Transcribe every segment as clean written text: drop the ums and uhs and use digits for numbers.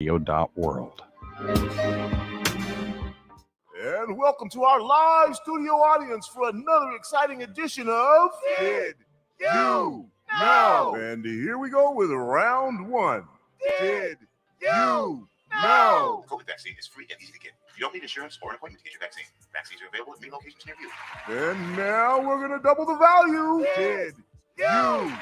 Radio.world. And welcome to our live studio audience for another exciting edition of Did You Know? And here we go with round one. Did you know? The COVID vaccine is free and easy to get. You don't need insurance or an appointment to get your vaccine. Vaccines are available at many locations near you. And now we're going to double the value. Did you know?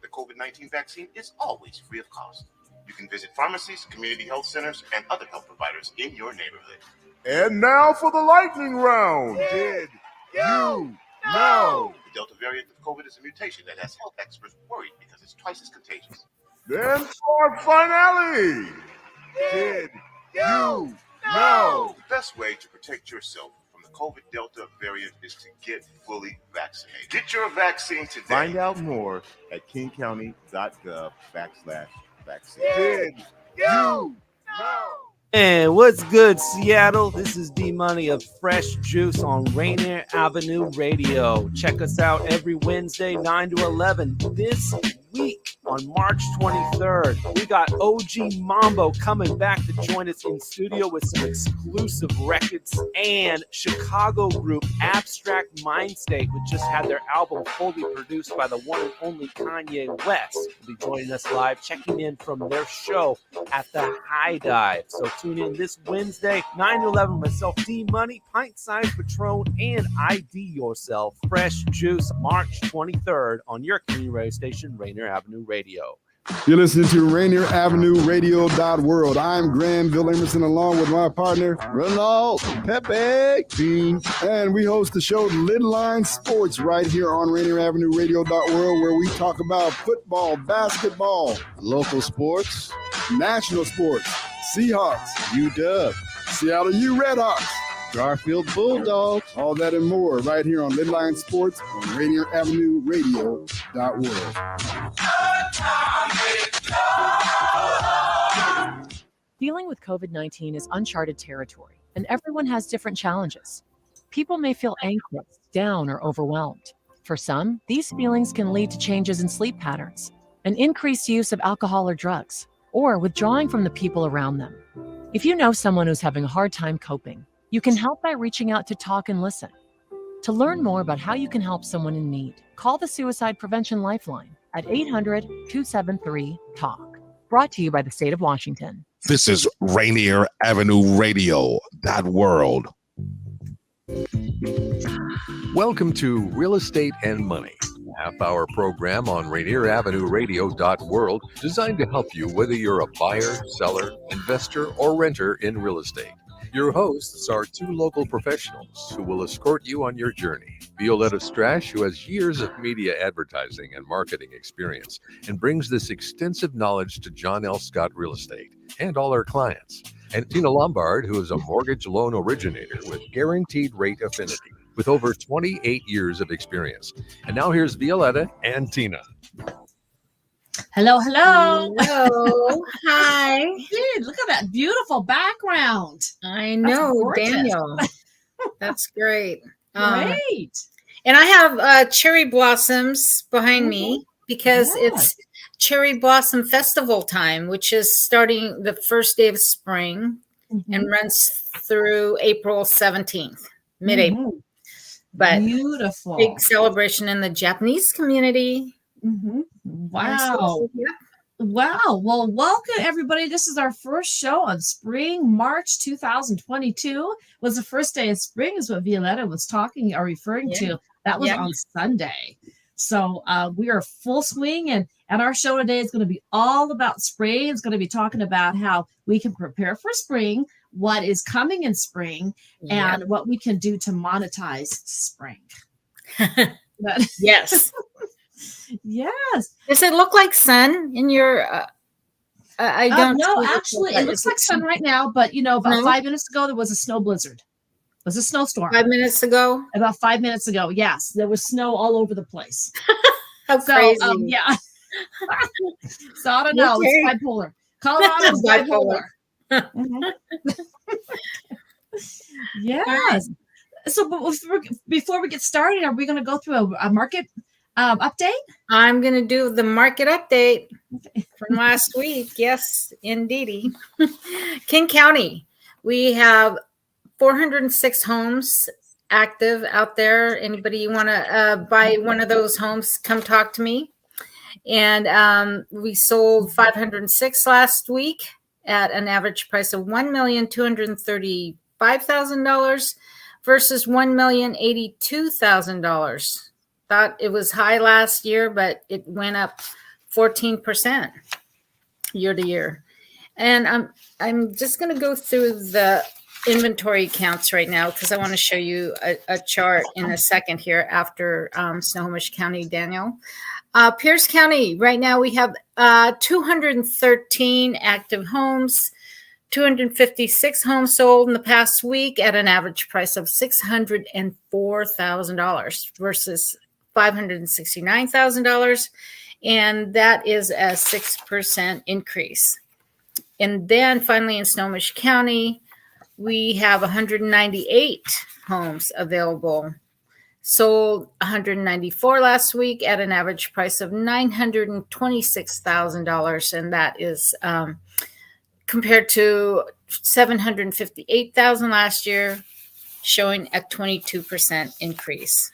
The COVID-19 vaccine is always free of cost. You can visit pharmacies, community health centers, and other health providers in your neighborhood. And now for the lightning round. Did you know? The Delta variant of COVID is a mutation that has health experts worried because it's twice as contagious. Then for our finale. Did you know? The best way to protect yourself from the COVID Delta variant is to get fully vaccinated. Get your vaccine today. Find out more at kingcounty.gov/vaccine. Did you know? And what's good, Seattle? This is D-Money of Fresh Juice on Rainier Avenue Radio. Check us out every Wednesday, 9 to 11. This week on March 23rd, we got OG Mambo coming back to join us in studio with some exclusive records, and Chicago group Abstract Mindstate, who just had their album fully produced by the one and only Kanye West, will be joining us live, checking in from their show at the High Dive. So tune in this Wednesday, 9 to 11, myself, D-Money, pint-sized Patron, and ID yourself. Fresh Juice, March 23rd on your community radio station, Rainier Avenue Radio. You're listening to Rainier Avenue Radio.world. I'm Granville Emerson along with my partner, Ronald Pepe Bean. And we host the show Lidline Sports right here on Rainier Avenue Radio.world, where we talk about football, basketball, local sports, national sports, Seahawks, UW, Seattle U Redhawks, Garfield Bulldogs, all that and more right here on Lidline Sports on Rainier Avenue Radio.world. Dealing with COVID-19 is uncharted territory, and everyone has different challenges. People may feel anxious, down, or overwhelmed. For some, these feelings can lead to changes in sleep patterns, an increased use of alcohol or drugs, or withdrawing from the people around them. If you know someone who's having a hard time coping, you can help by reaching out to talk and listen. To learn more about how you can help someone in need, call the Suicide Prevention Lifeline at 800-273-TALK. Brought to you by the state of Washington. This is Rainier Avenue Radio.world. Welcome to Real Estate and Money, a half-hour program on Rainier Avenue Radio.world designed to help you whether you're a buyer, seller, investor, or renter in real estate. Your hosts are two local professionals who will escort you on your journey. Violeta Strash, who has years of media advertising and marketing experience and brings this extensive knowledge to John L. Scott Real Estate and all our clients. And Tina Lombard, who is a mortgage loan originator with Guaranteed Rate Affinity with over 28 years of experience. And now here's Violeta and Tina. Hello, hello. Hello. Hi. Dude, look at that beautiful background. I know, Daniel. That's great. Great. And I have cherry blossoms behind me because it's Cherry Blossom Festival time, which is starting the first day of spring and runs through April 17th, mid-April. But beautiful. Big celebration in the Japanese community. Wow. Wow. Well, welcome everybody. This is our first show of spring, March 2022 was the first day of spring is what Violeta was referring to. That was on Sunday. So we are full swing and our show today is going to be all about spring. It's going to be talking about how we can prepare for spring, what is coming in spring, and what we can do to monetize spring. Yes. Yes. Does it look like sun in your? I don't know. Actually, it looks like sun right now. But about 5 minutes ago, there was a snow blizzard. It was a snowstorm. 5 minits ago. About 5 minutes ago, yes, there was snow all over the place. How crazy! Yeah. So I don't know. It's bipolar. Colorado's bipolar. Yes. So, but before we get started, are we going to go through a market update? I'm going to do the market update from last week. Yes, indeedy. King County, we have 406 homes active out there. Anybody want to buy one of those homes, come talk to me. And we sold 506 last week at an average price of $1,235,000 versus $1,082,000. Thought it was high last year, but it went up 14% year to year. And I'm just going to go through the inventory counts right now because I want to show you a chart in a second here after Snohomish County, Daniel. Pierce County, right now we have 213 active homes, 256 homes sold in the past week at an average price of $604,000 versus $569,000. And that is a 6% increase. And then finally in Snohomish County, we have 198 homes available. Sold 194 last week at an average price of $926,000. And that is compared to $758,000 last year, showing a 22% increase.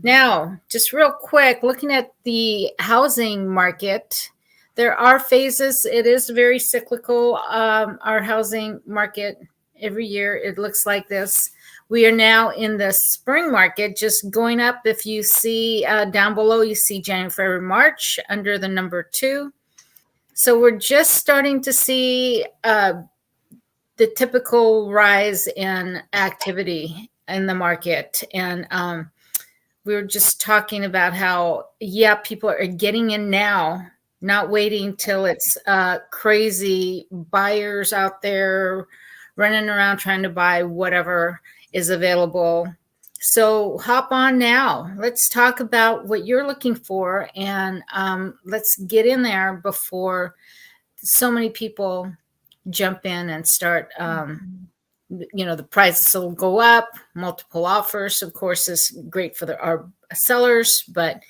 Now, just real quick, looking at the housing market, there are phases. It is very cyclical. Our housing market, every year, it looks like this. We are now in the spring market, just going up. If you see down below, you see January, February, March under the number 2. So we're just starting to see the typical rise in activity in the market. And we were just talking about how, people are getting in now, not waiting till it's crazy buyers out there running around trying to buy whatever is available. So hop on now. Let's talk about what you're looking for, and let's get in there before so many people jump in and start, the prices will go up. Multiple offers, of course, is great for our sellers. And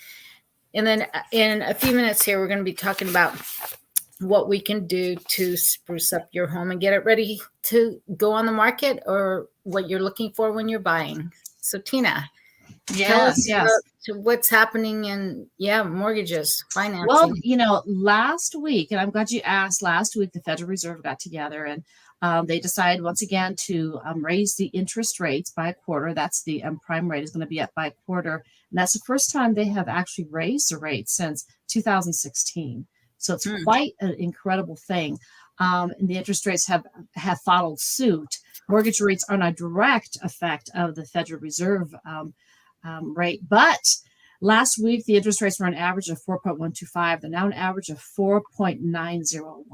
then in a few minutes here, we're going to be talking about what we can do to spruce up your home and get it ready to go on the market, or what you're looking for when you're buying. So Tina, tell us what's happening in mortgages, financing. Well, last week, and I'm glad you asked, last week the Federal Reserve got together and they decided once again to raise the interest rates by a quarter. That's the prime rate is going to be up by a quarter. And that's the first time they have actually raised the rate since 2016. So it's quite an incredible thing. And the interest rates have followed suit. Mortgage rates are not a direct effect of the Federal Reserve rate. But last week, the interest rates were an average of 4.125. They're now an average of 4.901.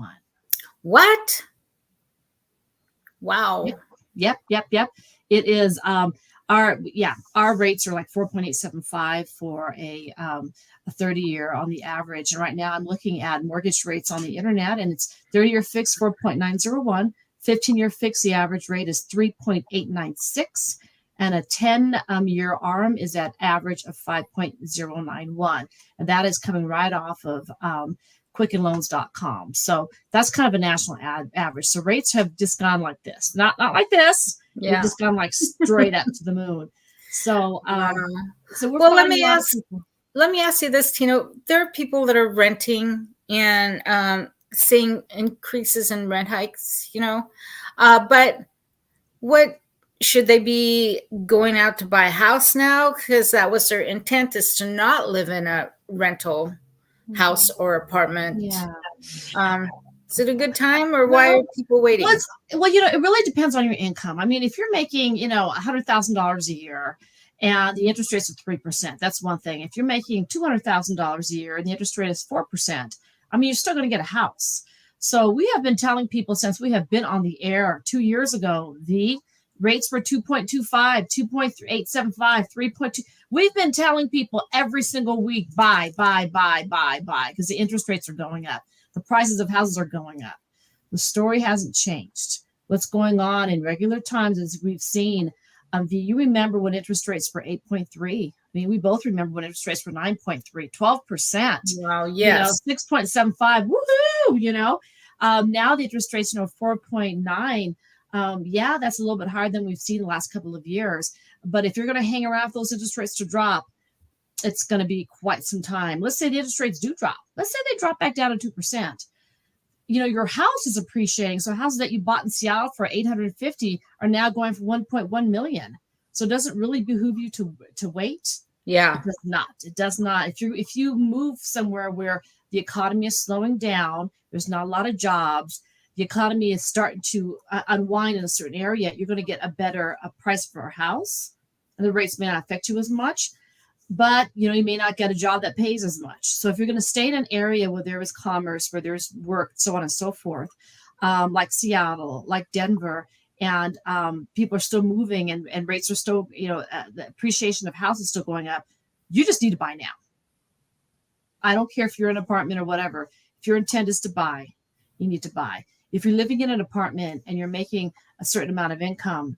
What? Wow. Yep. It is our rates are like 4.875 for a 30-year on the average. And right now I'm looking at mortgage rates on the internet, and it's 30-year fixed 4.901, 15-year fixed, the average rate is 3.896, and a 10-year ARM is at average of 5.091. And that is coming right off of quickenloans.com. So that's kind of a national average. So rates have just gone like this, not like this. Yeah. They've just gone like straight up to the moon. So, let me ask you this, Tina. There are people that are renting and seeing increases in rent hikes, but what should they be going out to buy a house now? Because that was their intent, is to not live in a rental house or apartment. Yeah. Is it a good time, or why are people waiting? It really depends on your income. I mean, if you're making, $100,000 a year and the interest rate's at 3%, that's one thing. If you're making $200,000 a year and the interest rate is 4%, I mean, you're still going to get a house. So we have been telling people since we have been on the air 2 years ago, the rates were 2.25, 2.875, 3.2. We've been telling people every single week, buy, because the interest rates are going up. The prices of houses are going up. The story hasn't changed. What's going on in regular times is we've seen, do you remember when interest rates were 8.3 mean, we both remember when interest rates were 9.3, 12%. Wow, yes. 6.75, woohoo, now the interest rates, 4.9. Yeah, that's a little bit higher than we've seen the last couple of years. But if you're going to hang around for those interest rates to drop, it's going to be quite some time. Let's say the interest rates do drop. Let's say they drop back down to 2%. Your house is appreciating. So houses that you bought in Seattle for $850 are now going for $1.1 million. So does it really behoove you to wait? Yeah. It does not. It does not. If you move somewhere where the economy is slowing down, there's not a lot of jobs, the economy is starting to unwind in a certain area, you're going to get a better price for a house, and the rates may not affect you as much. But, you may not get a job that pays as much. So if you're going to stay in an area where there is commerce, where there's work, so on and so forth, like Seattle, like Denver, and people are still moving and rates are still, the appreciation of houses is still going up, you just need to buy now. I don't care if you're in an apartment or whatever. If your intent is to buy, you need to buy. If you're living in an apartment and you're making a certain amount of income,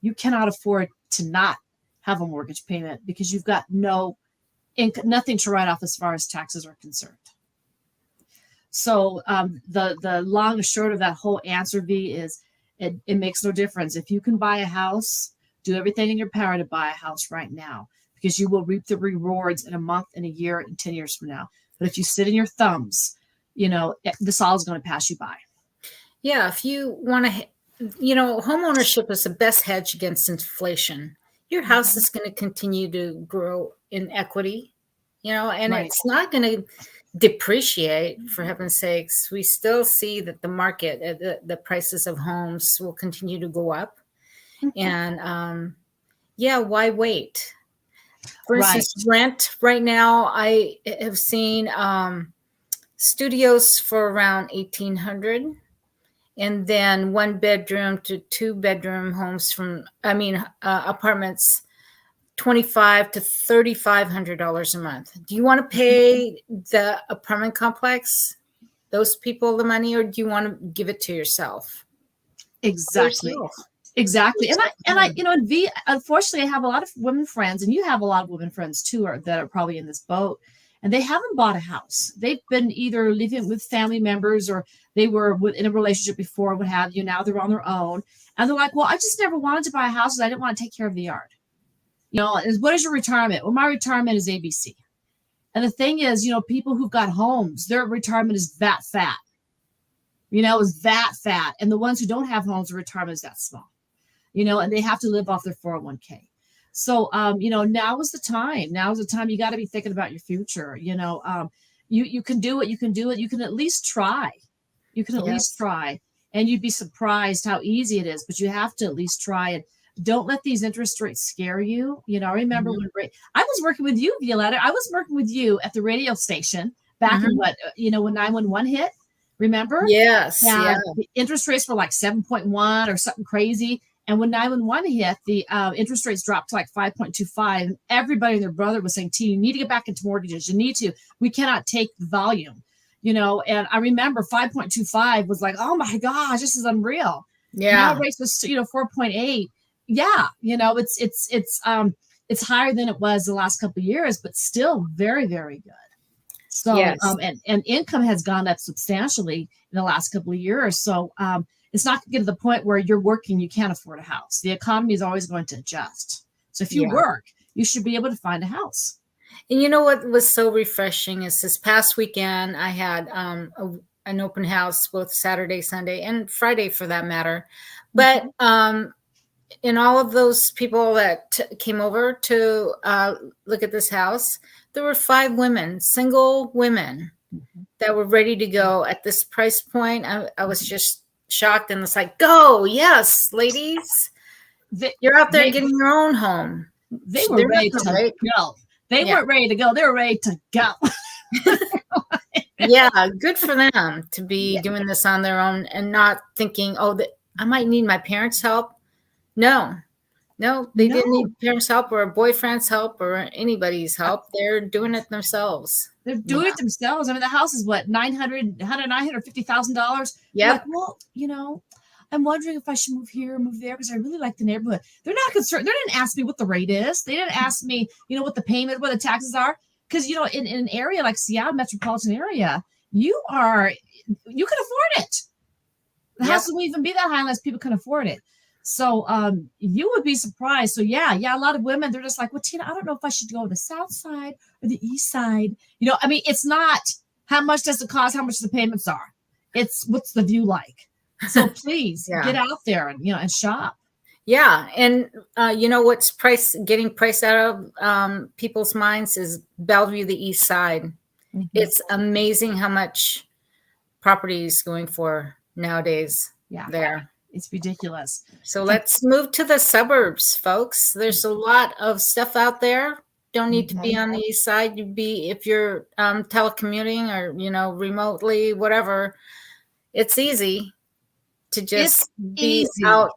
you cannot afford to not have a mortgage payment because you've got nothing to write off as far as taxes are concerned. So the long and short of that whole answer, V, is it makes no difference. If you can buy a house, do everything in your power to buy a house right now, because you will reap the rewards in a month, in a year, and 10 years from now. But if you sit in your thumbs, this all is going to pass you by. Yeah, if you want to, home ownership is the best hedge against inflation. Your house is going to continue to grow in equity, and Right. It's not going to depreciate, for heaven's sakes. We still see that the market, the prices of homes will continue to go up. And why wait? For instance, rent right now, I have seen studios for around $1,800. And then 1-bedroom to 2-bedroom homes apartments, $2,500 to $3,500 a month. Do you want to pay the apartment complex, those people, the money, or do you want to give it to yourself? Exactly. Exactly. And I, V, unfortunately, I have a lot of women friends, and you have a lot of women friends too, that are probably in this boat. And they haven't bought a house. They've been either living with family members, or they were in a relationship before, what have you. Now they're on their own. And they're like, well, I just never wanted to buy a house because I didn't want to take care of the yard. What is your retirement? Well, my retirement is ABC. And the thing is, people who've got homes, their retirement is that fat. Is that fat. And the ones who don't have homes, their retirement is that small. And they have to live off their 401k. So, now is the time. Now is the time. You got to be thinking about your future. You can do it. You can do it. You can at least try. You can at least try. And you'd be surprised how easy it is. But you have to at least try it. Don't let these interest rates scare you. I remember when I was working with you, Violeta. I was working with you at the radio station back in when 911 hit. Remember? Yes. Yeah. The interest rates were like 7.1 or something crazy. And when 911 hit, the interest rates dropped to like 5.25. And everybody and their brother was saying, T, you need to get back into mortgages. You need to. We cannot take the volume, And I remember 5.25 was like, oh my gosh, this is unreal. Yeah. Now rates was 4.8. Yeah. It's higher than it was the last couple of years, but still very, very good. So, and income has gone up substantially in the last couple of years. So, it's not going to get to the point where you're working, you can't afford a house. The economy is always going to adjust. So if you work, you should be able to find a house. And you know what was so refreshing is this past weekend, I had an open house both Saturday, Sunday, and Friday for that matter. But in all of those people that came over to look at this house, there were 5 women, single women, that were ready to go at this price point. I was just shocked, and it's like, go, yes, ladies, you're out there getting your own home. They were ready to go. They weren't ready to go. They were ready to go. Yeah, good for them to be doing this on their own and not thinking, I might need my parents' help. No, they didn't need parents' help or a boyfriend's help or anybody's help. They're doing it themselves. They're doing it themselves. I mean, the house is what, $950,000. Yeah. Like, well, I'm wondering if I should move here or move there because I really like the neighborhood. They're not concerned. They didn't ask me what the rate is. They didn't ask me, what the payment, what the taxes are. Because, in an area like Seattle metropolitan area, you can afford it. The house won't even be that high unless people can afford it. So you would be surprised. So yeah, a lot of women, they're just like, well, Tina, I don't know if I should go to the south side or the east side. It's not how much does it cost, how much the payments are. It's what's the view like. So please get out there and shop. Yeah. And what's getting priced out of people's minds is Bellevue, the east side. Mm-hmm. It's amazing how much property is going for nowadays there. It's ridiculous. So let's move to the suburbs, folks. There's a lot of stuff out there. Don't need to be on the east side. If you're telecommuting or, remotely, whatever, it's easy to just be out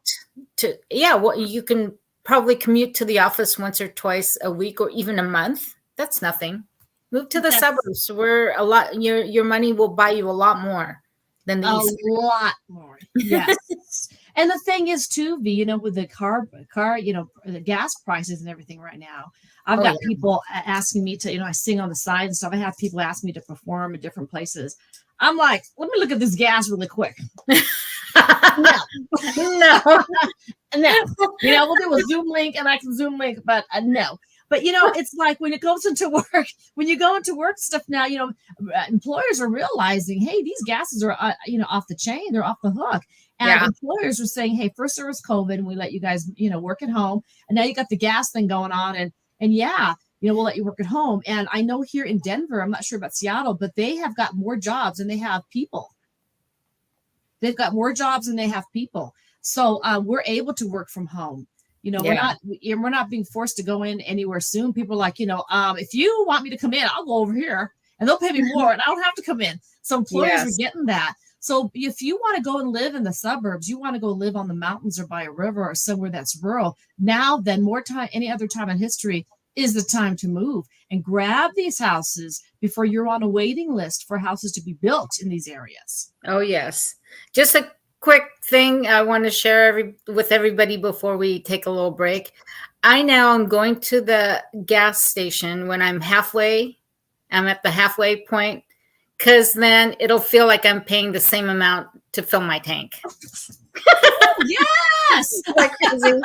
to, you can probably commute to the office once or twice a week or even a month. That's nothing. Move to the suburbs where your money will buy you a lot more than the east. A lot more. Yes. And the thing is too, V, with the car, the gas prices and everything right now, I've got people asking me to, I sing on the side and stuff. I have people ask me to perform in different places. I'm like, let me look at this gas really quick. No. We'll do a Zoom link and I can Zoom link, but no. But, it's like when it goes into work, when you go into work stuff now, employers are realizing, hey, these gases are, off the chain. They're off the hook. And employers are saying, hey, first there was COVID and we let you guys, work at home. And now you got the gas thing going on. And we'll let you work at home. And I know here in Denver, I'm not sure about Seattle, but they have got more jobs and they have people. They've got more jobs and they have people. So we're able to work from home. We're not being forced to go in anywhere soon. People are like, if you want me to come in, I'll go over here and they'll pay me more and I don't have to come in. So employers are getting that. So if you want to go and live in the suburbs, you want to go live on the mountains or by a river or somewhere that's rural, now then more time, any other time in history is the time to move and grab these houses before you're on a waiting list for houses to be built in these areas. Oh, yes. Just a quick thing I want to share with everybody before we take a little break. I now am going to the gas station when I'm at the halfway point, because then it'll feel like I'm paying the same amount to fill my tank. Yes. Like crazy.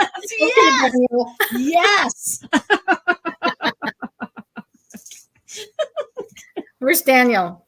Yes. Where's Daniel?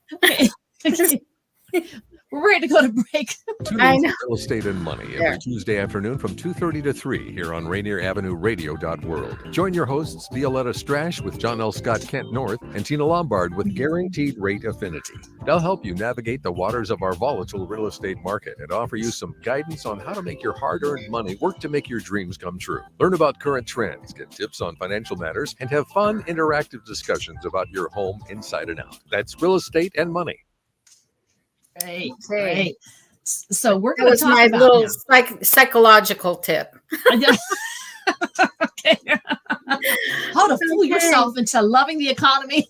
We're ready to go to break. I know. Real Estate and Money every Tuesday afternoon from 2:30 to 3 here on Rainier Avenue Radio.world. Join your hosts Violeta Strash with John L. Scott Kent North and Tina Lombard with Guaranteed Rate Affinity. They'll help you navigate the waters of our volatile real estate market and offer you some guidance on how to make your hard-earned money work to make your dreams come true. Learn about current trends, get tips on financial matters, and have fun, interactive discussions about your home inside and out. That's Real Estate and Money. Great. So we're going to talk my about little psychological tip. Okay. How to fool yourself into loving the economy.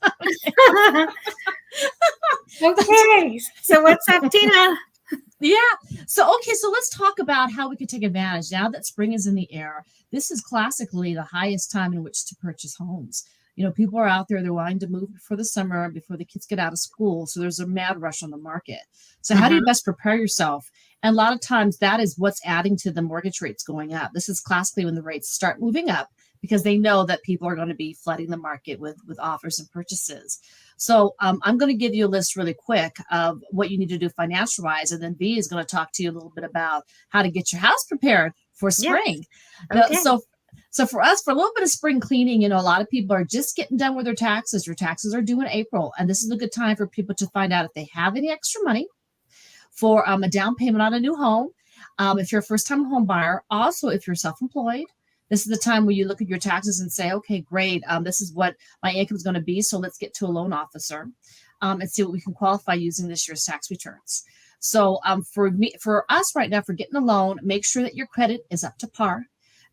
Okay. So what's up, Tina? Yeah. So let's talk about how we can take advantage now that spring is in the air. This is classically the highest time in which to purchase homes. People are out there, they're wanting to move before the summer, before the kids get out of school. So there's a mad rush on the market. So how do you best prepare yourself? And a lot of times that is what's adding to the mortgage rates going up. This is classically when the rates start moving up because they know that people are going to be flooding the market with offers and purchases. So I'm going to give you a list really quick of what you need to do financial-wise. And then V is going to talk to you a little bit about how to get your house prepared for spring. Yes. Okay. So for us, for a little bit of spring cleaning, a lot of people are just getting done with their taxes. Their taxes are due in April. And this is a good time for people to find out if they have any extra money for a down payment on a new home. If you're a first-time home buyer, also if you're self-employed, this is the time where you look at your taxes and say, okay, great. This is what my income is going to be. So let's get to a loan officer and see what we can qualify using this year's tax returns. So for us right now, for getting a loan, make sure that your credit is up to par.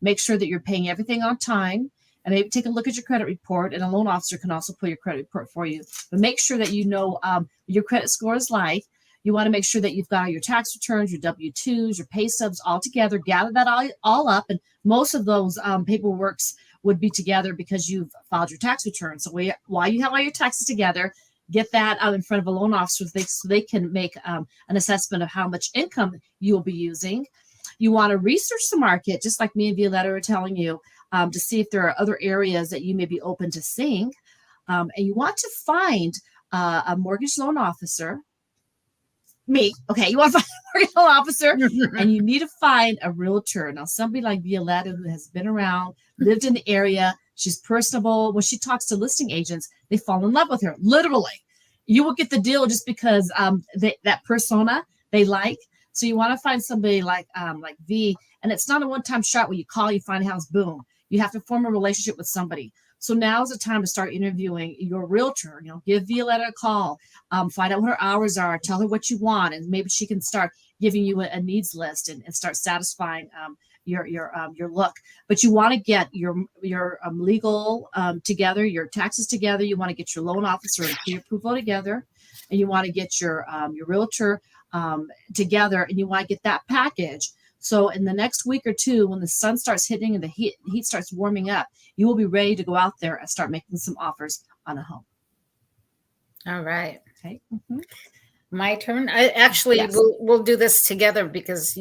Make sure that you're paying everything on time, and maybe take a look at your credit report, and a loan officer can also pull your credit report for you. But make sure that you know your credit score is like. You want to make sure that you've got your tax returns, your W-2s, your pay stubs all together. Gather that all up. And most of those paperworks would be together because you've filed your tax return. So while you have all your taxes together, get that out in front of a loan officer so they can make an assessment of how much income you will be using. You want to research the market, just like me and Violeta are telling you, to see if there are other areas that you may be open to seeing. And you want to find a mortgage loan officer. Me. Okay, you want to find a mortgage loan officer, and you need to find a realtor. Now, somebody like Violeta, who has been around, lived in the area, she's personable. When she talks to listing agents, they fall in love with her. Literally, you will get the deal just because that persona they like. So you want to find somebody like V, and it's not a one-time shot where you call, you find a house, boom. You have to form a relationship with somebody. So now is the time to start interviewing your realtor. Give Violeta a call, find out what her hours are, tell her what you want, and maybe she can start giving you a needs list and start satisfying your look. But you want to get your legal together, your taxes together. You want to get your loan officer and pre-approval together, and you want to get your realtor together, and you want to get that package. So in the next week or two, when the sun starts hitting and the heat starts warming up, you will be ready to go out there and start making some offers on a home. All right. Okay. My turn. We'll do this together because,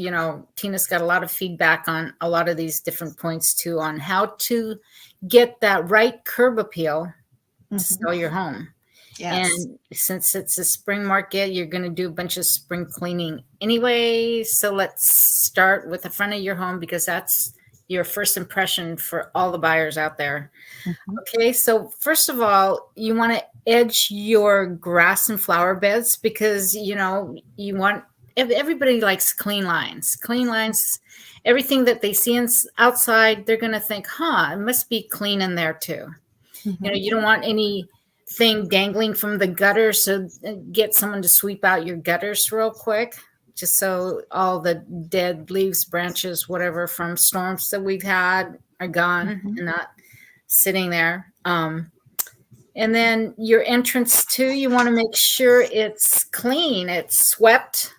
Tina's got a lot of feedback on a lot of these different points too, on how to get that right curb appeal to sell your home. Yes. And since it's a spring market, you're going to do a bunch of spring cleaning anyway. So let's start with the front of your home because that's your first impression for all the buyers out there. Okay. So first of all, you want to edge your grass and flower beds because, you want, everybody likes clean lines, everything that they see outside, they're going to think, it must be clean in there too. You don't want anything dangling from the gutter, so get someone to sweep out your gutters real quick, just so all the dead leaves, branches, whatever from storms that we've had are gone and not sitting there. And then your entrance too, you want to make sure it's clean, it's swept,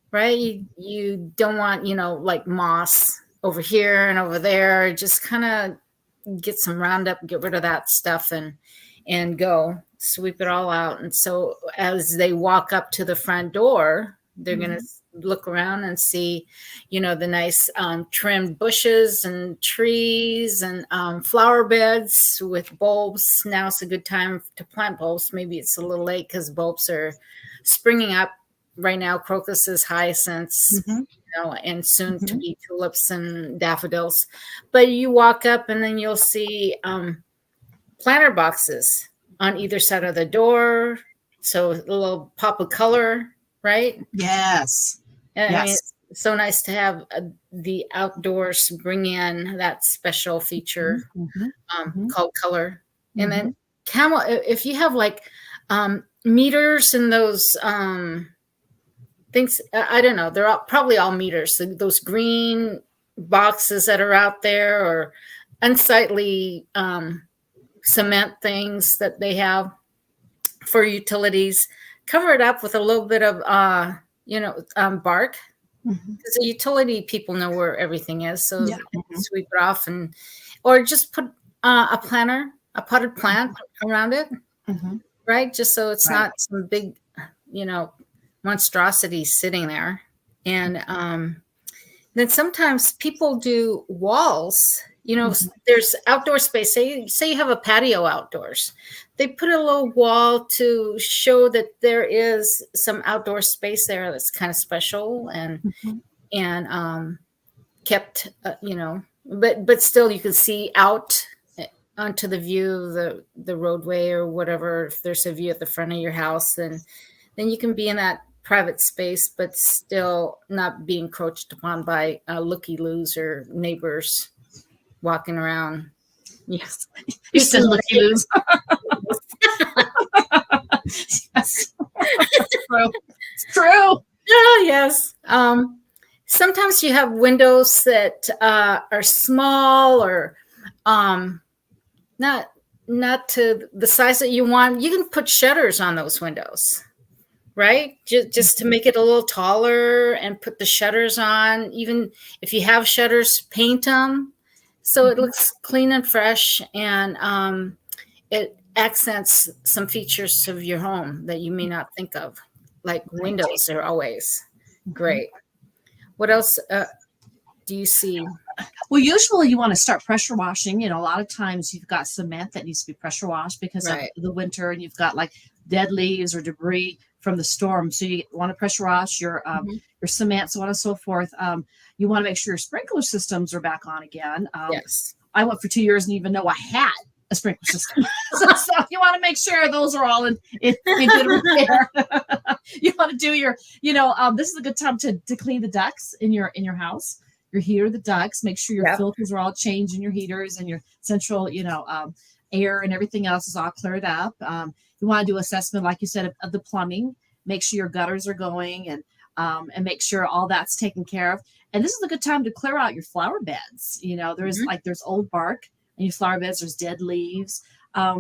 right? You don't want, like moss over here and over there. Just kind of get some Roundup, get rid of that stuff and go sweep it all out. And so as they walk up to the front door, they're going to look around and see, the nice trimmed bushes and trees and flower beds with bulbs. Now's a good time to plant bulbs. Maybe it's a little late because bulbs are springing up right now. Crocuses, hyacinths, and soon to be tulips and daffodils. But you walk up and then you'll see planter boxes on either side of the door. So a little pop of color, right? Yes. And I mean, it's so nice to have the outdoors bring in that special feature called color. And then camel, if you have like meters and those things, I don't know, they're probably all meters. Those green boxes that are out there or unsightly cement things that they have for utilities, cover it up with a little bit of bark because the utility people know where everything is, so sweep it off, or just put a potted plant around it, right, just so it's not some big monstrosity sitting there. And then sometimes people do walls. There's outdoor space. Say you have a patio outdoors. They put a little wall to show that there is some outdoor space there that's kind of special and kept, but still you can see out onto the view of the roadway or whatever. If there's a view at the front of your house, then you can be in that private space, but still not be encroached upon by looky-loos or neighbors walking around. Yes. You said looky-loos. Yes. It's true. Oh, yes. Sometimes you have windows that are small or not to the size that you want. You can put shutters on those windows, right? Just to make it a little taller and put the shutters on. Even if you have shutters, paint them so it looks clean and fresh, and it accents some features of your home that you may not think of, like windows are always great. What else do you see? Well, usually you want to start pressure washing. A lot of times you've got cement that needs to be pressure washed because of the winter, and you've got like dead leaves or debris from the storm. So you want to pressure wash your cement, so on and so forth. You want to make sure your sprinkler systems are back on again. Yes. I went for 2 years and even know I had a sprinkler system. so you want to make sure those are all in good repair. You want to do your, this is a good time to clean the ducts in your house. Your heater, the ducts, make sure your filters are all changed in your heaters, and your central, air and everything else is all cleared up. You want to do assessment, like you said, of the plumbing. Make sure your gutters are going, and make sure all that's taken care of. And this is a good time to clear out your flower beds. There's old bark in your flower beds. There's dead leaves.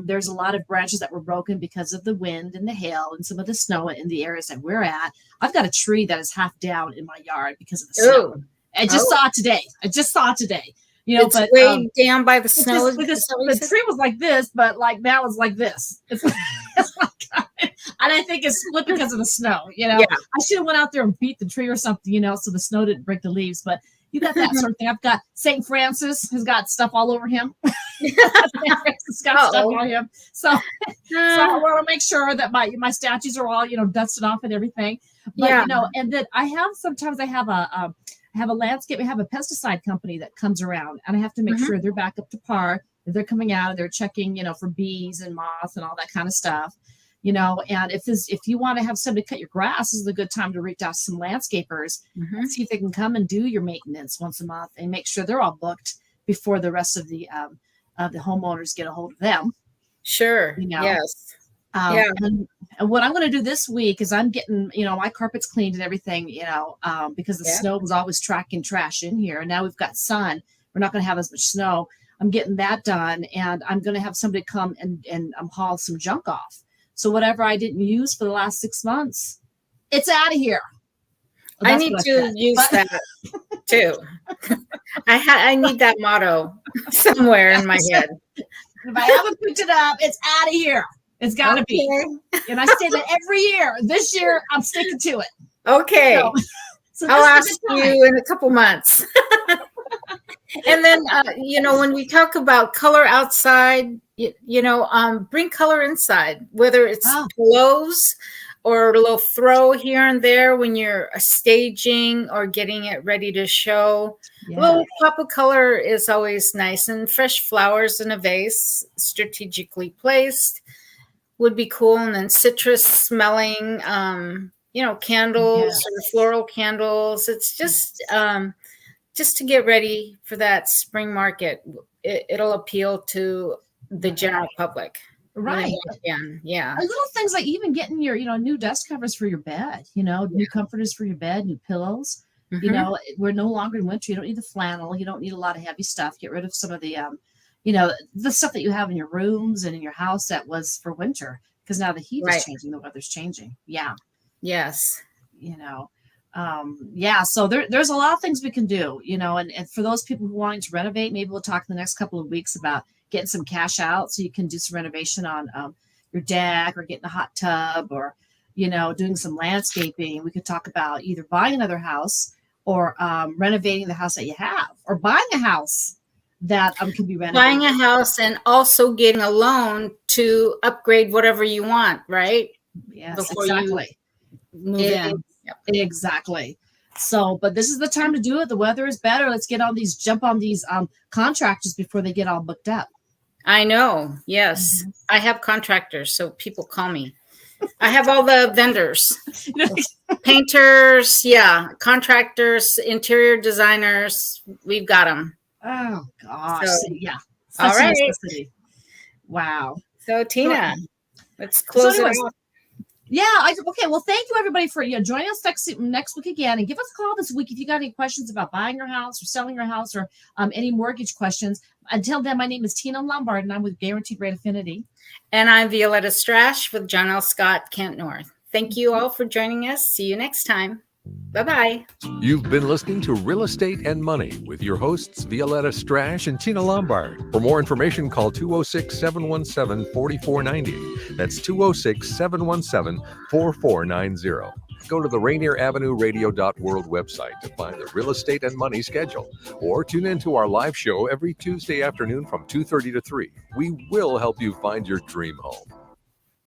There's a lot of branches that were broken because of the wind and the hail and some of the snow in the areas that we're at. I've got a tree that is half down in my yard because of the snow. I just saw it today. It's but way down by the snow. The tree was like this, but like now it's like this. It's like, and I think it's split because of the snow. I should have went out there and beat the tree or something, so the snow didn't break the leaves. But you got that sort of thing. I've got St. Francis has got stuff all over him. It's got stuff on him. So I want to make sure that my statues are all dusted off and everything. But and then I have a landscape. I have a pesticide company that comes around, and I have to make sure they're back up to par. They're coming out and they're checking, for bees and moths and all that kind of stuff. And if you want to have somebody cut your grass, this is a good time to reach out to some landscapers and see if they can come and do your maintenance once a month and make sure they're all booked before the rest of the homeowners get a hold of them. Sure. Yes. And what I'm going to do this week is I'm getting, my carpets cleaned and everything, because the snow was always tracking trash in here. And now we've got sun. We're not going to have as much snow. I'm getting that done, and I'm going to have somebody come and haul some junk off. So whatever I didn't use for the last 6 months, it's out of here. Well, I need to use that too. I need that motto somewhere in my head. If I haven't picked it up, it's out of here. It's got to be. And I say that every year. This year, I'm sticking to it. Okay. So I'll ask you in a couple months. And then, when we talk about color outside, bring color inside, whether it's pillows or a little throw here and there when you're staging or getting it ready to show. A little pop of color is always nice, and fresh flowers in a vase, strategically placed, would be cool. And then citrus smelling, candles or floral candles. It's just to get ready for that spring market. It'll appeal to the general public. Right. Yeah. Little things like even getting your, new dust covers for your bed, new comforters for your bed, new pillows. We're no longer in winter. You don't need the flannel. You don't need a lot of heavy stuff. Get rid of some of the, the stuff that you have in your rooms and in your house that was for winter, because now the heat is changing, the weather's changing. Yeah. Yes. So there's a lot of things we can do, and for those people who are wanting to renovate, maybe we'll talk in the next couple of weeks about getting some cash out so you can do some renovation on your deck, or getting a hot tub, or, doing some landscaping. We could talk about either buying another house or renovating the house that you have, or buying a house that can be renovated. Buying a house and also getting a loan to upgrade whatever you want, right? Yes, exactly. Move in. Exactly. So, but this is the time to do it. The weather is better. Let's jump on these contractors before they get all booked up. I know. Yes. I have contractors, so people call me. I have all the vendors, painters, contractors, interior designers. We've got them. Oh gosh. All right. Wow. So Tina, let's close it off. Okay. Well, thank you everybody for joining us next week again, and give us a call this week if you got any questions about buying your house or selling your house, or any mortgage questions. Until then, my name is Tina Lombard, and I'm with Guaranteed Rate Affinity. And I'm Violeta Strash with John L. Scott, Kent North. Thank you all for joining us. See you next time. Bye-bye. You've been listening to Real Estate and Money with your hosts, Violeta Strash and Tina Lombard. For more information, call 206-717-4490. That's 206-717-4490. Go to the Rainier Avenue Radio.world website to find the Real Estate and Money schedule, or tune into our live show every Tuesday afternoon from 2:30 to 3. We will help you find your dream home.